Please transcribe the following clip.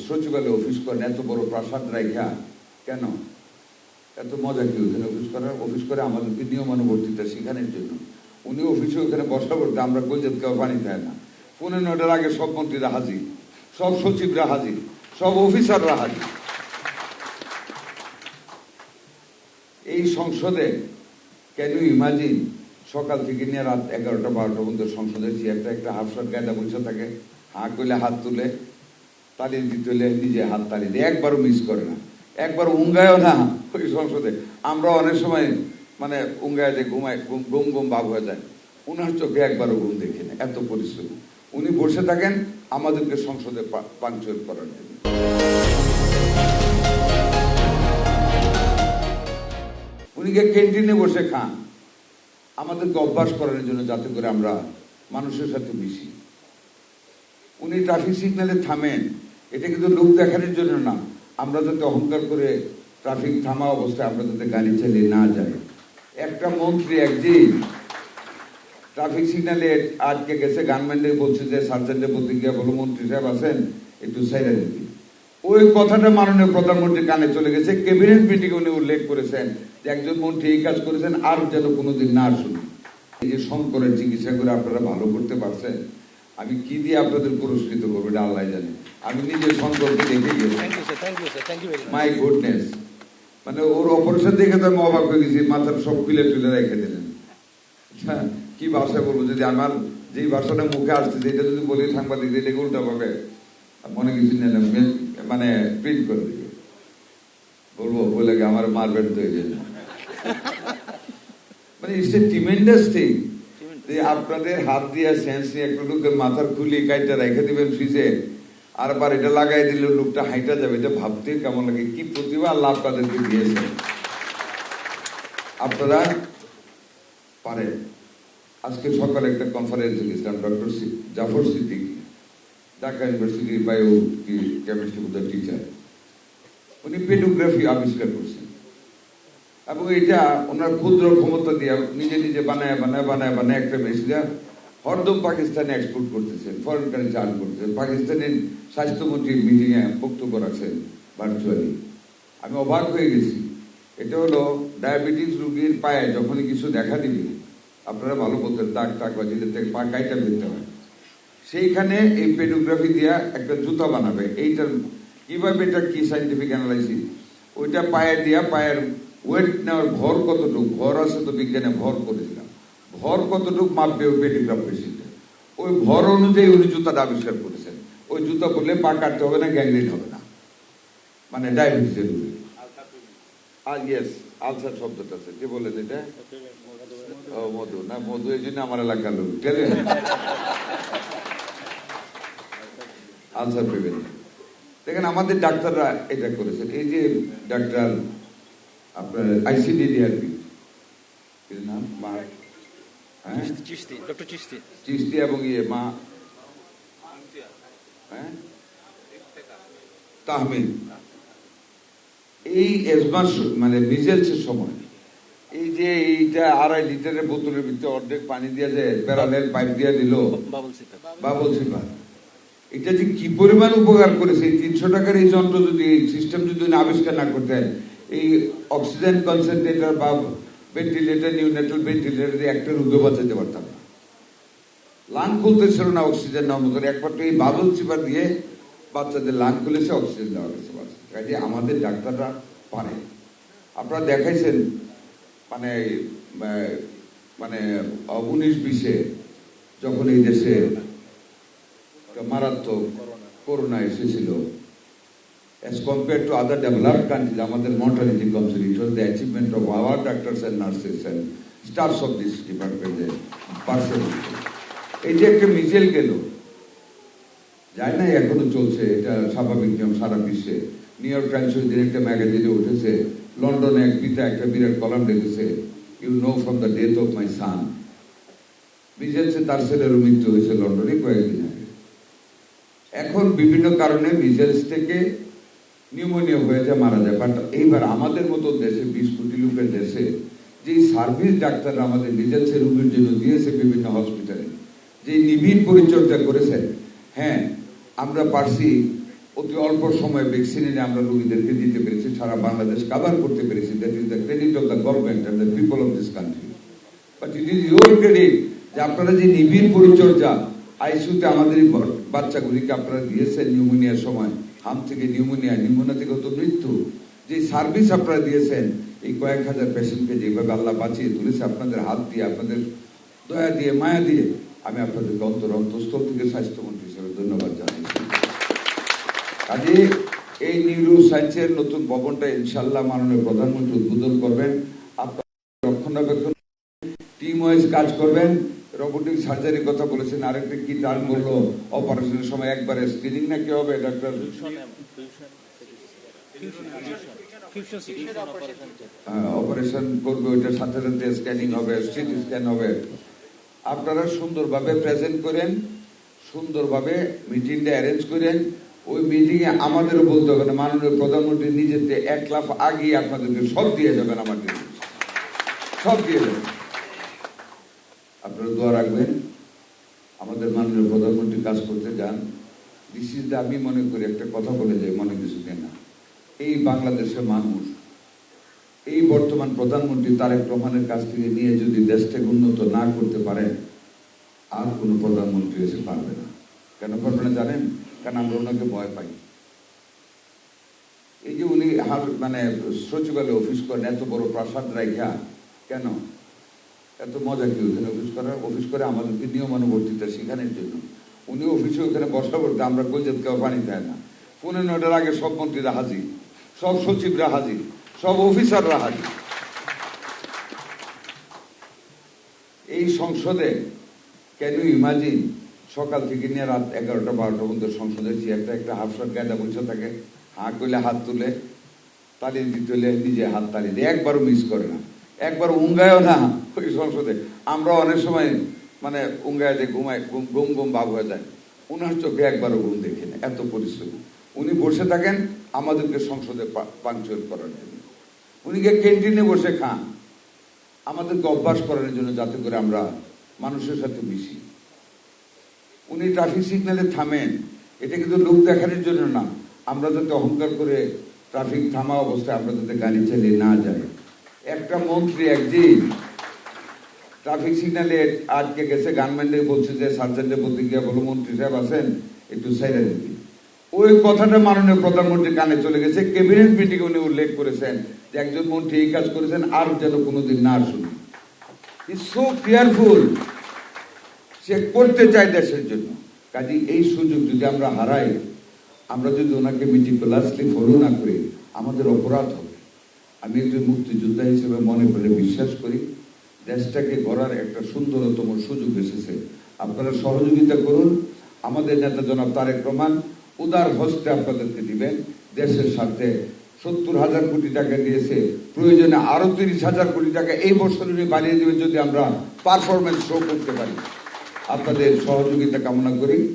সচিবালয়ে অফিস করেন, এত বড় প্রাসাদ রাইখা কেন? এত মজা কি ওখানে অফিস করার? অফিস করে আমাদেরকে নিয়মানুবর্তিতা শেখানোর জন্য। উনি অফিসে ওখানে বসা করতে আমরা কলজাত কেউ পানি খায় না। 9:15 আগে সব মন্ত্রীরা হাজির, সব সচিবরা হাজির, সব অফিসাররা হাজির। এই সংসদে ক্যান ইউ ইমাজিন সকাল থেকে নিয়ে রাত 11টা 12টা পর্যন্ত সংসদের চেয়ারটা একটা হাফশার্ট গায়দা বসে থাকে, হাঁ করলে হাত তুলে, তালি দিতে হলে নিজে হাত তালি দিয়ে, একবারও মিস করে না, একবার উঙ্গায়ও না ওই সংসদে। আমরা অনেক সময় মানে উঙ্গায় যে ঘুমায়, ঘুম ঘুম ভাব হয়ে যায়, উনার চোখে একবারও ঘুম দেখি না, এত পরিশ্রম। উনি বসে থাকেন আমাদেরকে সংসদে পাংচুয়েট করার জন্য। উনি ক্যান্টিনে বসে খান আমাদেরকে অভ্যাস করার জন্য, যাতে করে আমরা মানুষের সাথে মিশি। উনি ট্রাফিক সিগন্যালে থামেন, এটা কিন্তু লোক দেখানোর জন্য না, আমরা যাতে অহংকার করে ট্রাফিক থামা অবস্থায় আমরা যাতে গাড়ি চালিয়ে না যাই। একটা মন্ত্রী একদিন ট্রাফিক সিগন্যালে আটকে গেছে, গানম্যানদের বলছে যে সার্জেন্টের বলতে গিয়ে বলো মন্ত্রী সাহেব আছেন একটু সাইডে দিন। ওই কথাটা মাননীয় প্রধানমন্ত্রীর কানে চলে গেছে। ক্যাবিনেট মিটিং উনি উল্লেখ করেছেন যে একজন মন্ত্রী এই কাজ করেছেন, আর যেন কোনোদিন না শুনি। এই যে শঙ্করের চিকিৎসা করে আপনারা ভালো করতে পারছেন, আমি কি দিয়ে আপনাদের পুরস্কৃত করবো এটা আল্লাহ জানে। আমি নিজে শঙ্করকে দেখে গেছি, মাই গুডনেস, মানে ওর অপারেশন দেখে তো আমি অবাক হয়ে গেছি, মাথার সব খুলে টুলে রেখে দিলেন। কি ভাষা বলবো, যদি আমার যেই ভাষাটা মুখে আসতেছে এটা যদি বলি সাংবাদিক এটাকে উল্টা পাবে, মনে কিছু নিলাম মানে প্রিন্ট করে দিবে, বলবো বলে আমার মারবেন তো এই জন্য। মানে ইটস এ ট্রিমেন্ডাস থিং যে আপনাদের হাত দিয়ে সেন্স নিয়ে একটা লোকের মাথার খুলি কাইটা রেখে দিবেন ফ্রিজে, আর আবার এটা লাগাই দিলে লোকটা হাইটা যাবে, এটা ভাবতে কেমন লাগে। কি প্রতিভা আল্লাহ আপনাদেরকে দিয়েছে, আপনারা পারেন। আজকে সকালে একটা কনফারেন্সে গেছিলাম, ডক্টর জাফর সিদ্দিকী, ঢাকা ইউনিভার্সিটির বায়ো কেমিস্ট্রি বোর্ডের টিচার। উনি পেডোগ্রাফি আবিষ্কার করছেন এবং এটা ওনার ক্ষুদ্র ক্ষমতা দিয়ে নিজে নিজে বানায় বানায় বানায় বানায় একটা মেশিন হরদম পাকিস্তানে এক্সপোর্ট করতেছেন, ফরেন কারেন্সি আর্ন করতেছেন। পাকিস্তানের স্বাস্থ্যমন্ত্রীর মিটিংয়ে বক্তব্য রাখছেন ভার্চুয়ালি, আমি অবাক হয়ে গেছি। এটা হলো ডায়াবেটিস রোগীর পায়ে যখনই কিছু দেখা দিবে, আপনারা ভালো বলতেন দাগ টাক বা যেটা থেকে পা কাইটা ফেলতে হয়, সেইখানে এই পেডোগ্রাফি দিয়া একটা জুতা বানাবে। এইটার কিভাবে, এটা কি সাইন্টিফিক অ্যানালাইসিস, ওইটা পায়ে দিয়া পায়ের ওয়েট নেওয়ার ভর কতটুকু, ভর আছে তো বিজ্ঞানে ভর করেছিলাম, ভর কতটুকু মাপবে ওই পেডোগ্রাফ মেশিনটা, ওই ভর অনুযায়ী উনি জুতাটা আবিষ্কার করেছেন। ওই জুতা পরলে পা কাটতে হবে না, গ্যাংগ্রিন হবে না, মানে ডায়াবেটিসের রোগী। আর ইয়েস, আলসার শব্দটা আছে, কে বলেন এটা? ও মধু না, মধু এই জন্য আমার এলাকার লোক আলসার প্রিভেন্ট। দেখেন আমাদের ডাক্তাররা এটা করেছেন। এই যে ডাক্তার আপনার আইসিডিডিআরপি নাম মা চিস্তি এবং ইয়ে মা তাহমিদ, এই এজমাস মানে মিজেলসের সময় এই যে এইটা 2.5 লিটারের বোতলের ভিতরে অর্ধেক পানি দিয়ে যায়, প্যারালেল পাইপ দিয়ে দিল বাবল সিপার, এটা যে কি পরিমাণ উপকার করেছে। 300 টাকার এই যন্ত্র যদি, এই সিস্টেম যদি আবিষ্কার না করতেন, এই অক্সিজেন কনসেন্ট্রেটর বা ভেন্টিলেটর, নিউনেটাল ভেন্টিলেটর দিয়ে একটা রোগী বাঁচাতে পারতাম না। লাং খুলতেছিল না অক্সিজেন নেওয়ার মতো, একমাত্র এই বাবল সিপার দিয়ে বাচ্চাদের লাং খুলেছে, অক্সিজেন দেওয়া গেছে। কাজে আমাদের ডাক্তাররা পারে। আপনারা দেখাইছেন মানে মানে 19-20-এ যখন এই দেশে মারাত্মক করোনা এসেছিল, as compared to other developed countries, আমাদের mortality comes, it was the achievement of our doctors and nurses and staffs of this department, এই যে একটা মিছিল গেল, যায় না এখনো চলছে, এটা স্বাভাবিক নিয়ম সারা বিশ্বে। নিউ ইয়র্ক টাইমসের দিন একটা ম্যাগাজিনে উঠেছে, লন্ডনে এক পিতা একটা বিরাট কলাম লিখেছে, you know from the death of my son, মিজেলসে তার ছেলেরও মৃত্যু হয়েছে লন্ডনে কয়েকদিন আগে। এখন বিভিন্ন কারণে মিজেলস থেকে নিউমোনিয়া হয়ে যায়, মারা যায়। বাট এইবার আমাদের মতো দেশে, 20 কোটি লোকের দেশে, যে সার্ভিস ডাক্তাররা আমাদের মিজেলসের রোগীর জন্য দিয়েছে বিভিন্ন হসপিটালে, যে নিবিড় পরিচর্যা করেছেন, হ্যাঁ আমরা পারছি অতি অল্প সময়ে ভ্যাকসিন এনে আমরা রোগীদেরকে দিতে পেরেছি, সারা বাংলাদেশ কভার করতে পেরেছি। That is the credit of the government and the people of this country. But it is your credit যে আপনারা যে নিবিড় পরিচর্যা আইসিইউতে আমাদের এই বাচ্চাগুলিকে আপনারা দিয়েছেন নিউমোনিয়ার সময়, হাম থেকে নিউমোনিয়া থেকে তো মৃত্যু, যে সার্ভিস আপনারা দিয়েছেন, এই কয়েক হাজার পেশেন্টকে যেভাবে আল্লাহ বাঁচিয়ে তুলেছে আপনাদের হাত দিয়ে, আপনাদের দয়া দিয়ে, মায়া দিয়ে, আমি আপনাদেরকে অন্তঃস্থল থেকে স্বাস্থ্যমন্ত্রী হিসেবে ধন্যবাদ জানাচ্ছি। কাজে এই নিউরো সায়েন্সের নতুন ভবনটা ইনশাল্লাহ মাননীয় প্রধানমন্ত্রী উদ্বোধন করবেন। আপনারা রক্ষণাবেক্ষণ টিম ওয়াইজ কাজ করবেন। রোবোটিক সার্জারির কথা বলেছেন, আরেকটা কি টার্ম বললো, অপারেশনের সময় একবারে স্ক্রিনিং না কি হবে ডাক্তার? অপারেশন করবে, ওইটার সাথে সাথে স্ক্যানিং হবে, সিটি স্ক্যান হবে। আপনারা সুন্দরভাবে প্রেজেন্ট করেন, সুন্দরভাবে মিটিংটা অ্যারেঞ্জ করেন। ওই মিটিং এ আমাদেরও বলতে হবে না, মাননীয় প্রধানমন্ত্রী নিজের 1 লাখ আগে আপনাদেরকে সব দিয়ে যাবেন, আমাদের সব দিয়ে যাবেন। আপনারা দোয়া রাখবেন, আমাদের মাননীয় প্রধানমন্ত্রী কাজ করতে যান। দিস ইজ দ্য, আমি মনে করি একটা কথা বলে যাই, মনে কিছু না, এই বাংলাদেশের মানুষ এই বর্তমান প্রধানমন্ত্রী তারেক রহমানের কাছ থেকে নিয়ে যদি দেশটাকে উন্নত না করতে পারেন, আর কোন প্রধানমন্ত্রী এসে পারবে না। কেন পারবে না জানেন? কারণ আমরা ওনাকে ভয় পাই। এই যে উনি মানে সচিবালয়ে অফিস করেন, এত বড় প্রাসাদ রাইখা, কেন এত মজা কি ওখানে অফিস করে আমাদেরকে নিয়মানুবর্তিতা শেখানোর জন্য। উনি অফিসে ওখানে বসা করতে আমরা কলজাত কেউ পানি দেয় না। 9:15 আগে সব মন্ত্রীরা হাজির, সব সচিবরা হাজির, সব অফিসাররা হাজির। এই সংসদে ক্যান ইউ ইমাজিন, সকাল থেকে নিয়ে রাত 11টা-12টা পর্যন্ত সংসদের চেয়ারটা একটা হাফসার গায়দা বসে থাকে, হাঁ করলে হাত তুলে, তালি দিতে হলে নিজে হাত তালি দিয়ে, একবারও মিস করে না, একবার উঙ্গায়ও না ওই সংসদে। আমরা অনেক সময় মানে উঙ্গায় যে ঘুমায়, গুম গুম ভাব হয়ে যায়, উনার চোখে একবারও ঘুম দেখে না, এত পরিশ্রমী। উনি বসে থাকেন আমাদেরকে সংসদে পাংচুয়াল করার জন্য, উনি ক্যান্টিনে বসে খান আমাদেরকে অভ্যাস করার জন্য, যাতে করে আমরা মানুষের সাথে মিশি। উনি ট্রাফিক সিগন্যালে থামেন, এটা কিন্তু লোক দেখানোর জন্য না, আমরা যাতে অহংকার করে ট্রাফিক থামা অবস্থায় আমরা যাতে গাড়ি চালিয়ে না যাই। একটা মন্ত্রী একদিন ট্রাফিক সিগন্যালে আটকে গেছে, গানম্যানদের বলছে যে সার্জেন্টের বলতে গিয়ে বলো, মন্ত্রী সাহেব আছেন একটু সাইডে দিবি। ওই কথাটা মাননীয় প্রধানমন্ত্রীর কানে চলে গেছে। ক্যাবিনেট মিটিং উনি উল্লেখ করেছেন যে একজন মন্ত্রী এই কাজ করেছেন, আর যেন কোনোদিন না শুনি। ইজ সো কেয়ারফুল, সে করতে চায় দেশের জন্য। কাজে এই সুযোগ যদি আমরা হারাই, আমরা যদি ওনাকে মিটিকুলাসলি ফলো না করি, আমাদের অপরাধ হবে। আমি একজন মুক্তিযোদ্ধা হিসেবে মনে করে বিশ্বাস করি, দেশটাকে গড়ার একটা সুন্দরতম সুযোগ এসেছে। আপনারা সহযোগিতা করুন। আমাদের নেতা জনাব তারেক রহমান উদার হস্তে আপনাদেরকে দিবেন। দেশের স্বার্থে 70,000 কোটি টাকা দিয়েছে, প্রয়োজনে আরো 30,000 কোটি টাকা এই বছর বাড়িয়ে দেবেন যদি আমরা পারফরমেন্স শো করতে পারি। আপনাদের সহযোগিতা কামনা করি।